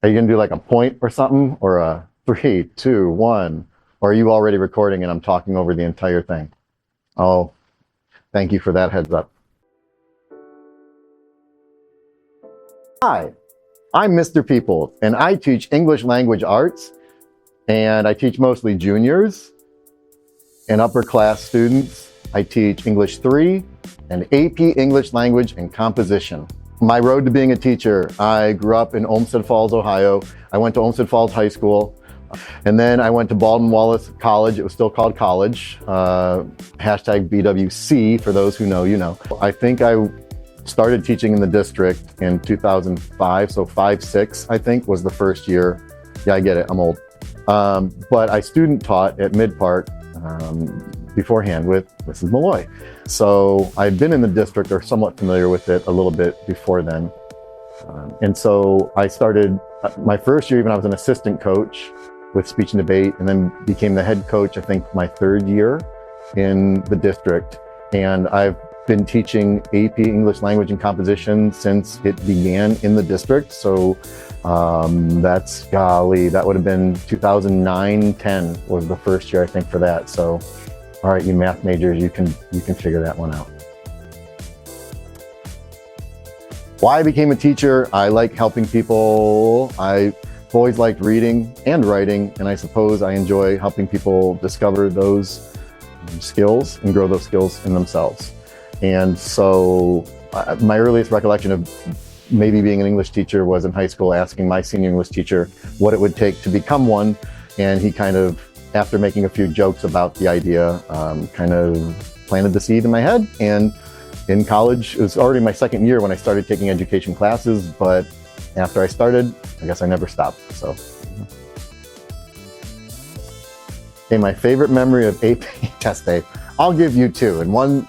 Are you gonna do like a point or something, or a 3, 2, 1, or are you already recording and I'm talking over the entire thing? Oh, thank you for that heads up. Hi, I'm Mr. People, and I teach English language arts, and I teach mostly juniors and upper class students. I teach English 3 and AP English language and composition. My road to being a teacher: I grew up in Olmsted Falls, Ohio. I went to Olmsted Falls High School, and then I went to Baldwin Wallace College. It was still called college. Hashtag BWC, for those who know, you know. I think I started teaching in the district in 2005, so 5, 6, I think, was the first year. Yeah, I get it, I'm old. But I student taught at Midpark beforehand with Mrs. Malloy. So I'd been in the district, or somewhat familiar with it a little bit before then. And so I started, my first year even, I was an assistant coach with speech and debate, and then became the head coach, I think, my 3rd year in the district. And I've been teaching AP English language and composition since it began in the district. So that's, golly, that would have been 2009, 10 was the first year, I think, for that. So, all right, you math majors, you can figure that one out. Why I became a teacher: I like helping people. I've always liked reading and writing, and I suppose I enjoy helping people discover those skills and grow those skills in themselves. And so my earliest recollection of maybe being an English teacher was in high school, asking my senior English teacher what it would take to become one. And he kind of, after making a few jokes about the idea, kind of planted the seed in my head. And in college, it was already my 2nd year when I started taking education classes, but after I started, I guess I never stopped. So, okay, my favorite memory of AP test day. I'll give you 2, and one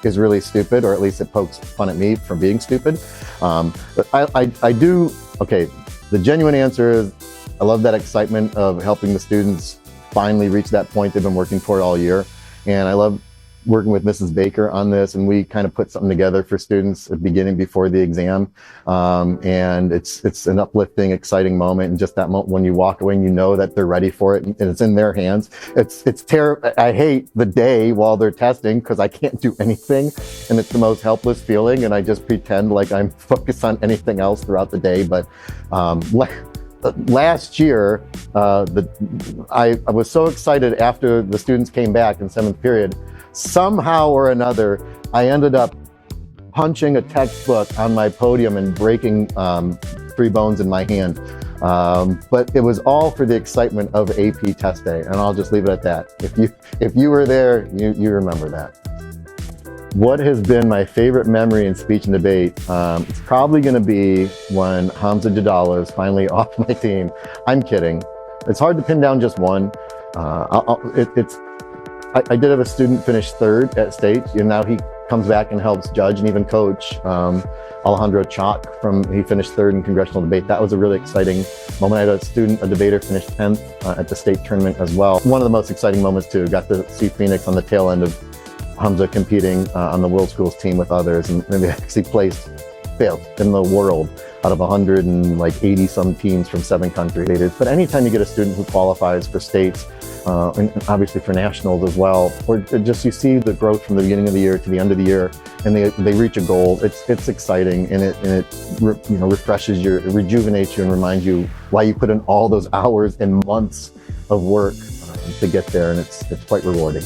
is really stupid, or at least it pokes fun at me for being stupid. But I do, okay, the genuine answer is I love that excitement of helping the students finally reach that point they've been working for all year. And I love working with Mrs. Baker on this, and we kind of put something together for students at the beginning before the exam. And it's an uplifting, exciting moment. And just that moment when you walk away and you know that they're ready for it and it's in their hands. It's terrible. I hate the day while they're testing because I can't do anything. And it's the most helpless feeling. And I just pretend like I'm focused on anything else throughout the day. But, last year, I was so excited after the students came back in 7th period. Somehow or another, I ended up punching a textbook on my podium and breaking 3 bones in my hand. But it was all for the excitement of AP test day, and I'll just leave it at that. If you were there, you remember that. What has been my favorite memory in speech and debate? It's probably going to be when Hamzah Jadallah is finally off my team. I'm kidding. It's hard to pin down just one. I did have a student finish 3rd at state, and now he comes back and helps judge and even coach. Alejandro Chalk, he finished 3rd in congressional debate. That was a really exciting moment. I had a debater, finished 10th at the state tournament as well. One of the most exciting moments too. Got to see Phoenix on the tail end of Hamzah competing on the World Schools team with others, and they actually placed 5th in the world out of 180 some teams from 7 countries. But anytime you get a student who qualifies for states, and obviously for nationals as well, or just you see the growth from the beginning of the year to the end of the year, and they reach a goal, it's exciting, and it refreshes you, it rejuvenates you, and reminds you why you put in all those hours and months of work to get there, and it's quite rewarding.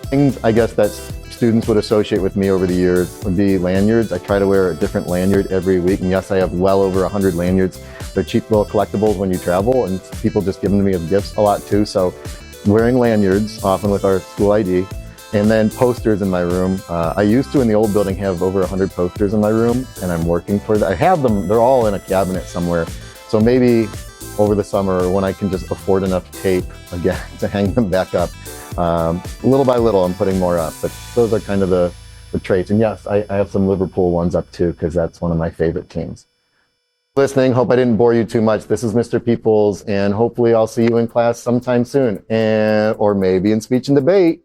Things, I guess, that students would associate with me over the years would be lanyards. I try to wear a different lanyard every week, and yes, I have well over 100 lanyards. They're cheap little collectibles when you travel, and people just give them to me as gifts a lot too. So wearing lanyards, often with our school ID, and then posters in my room. I used to, in the old building, have over 100 posters in my room, and I'm working for that. I have them, they're all in a cabinet somewhere. So maybe over the summer, when I can just afford enough tape again to hang them back up, little by little, I'm putting more up. But those are kind of the traits. And yes, I have some Liverpool ones up too, because that's one of my favorite teams. Listening, hope I didn't bore you too much. This is Mr. Peoples, and hopefully I'll see you in class sometime soon, or maybe in speech and debate.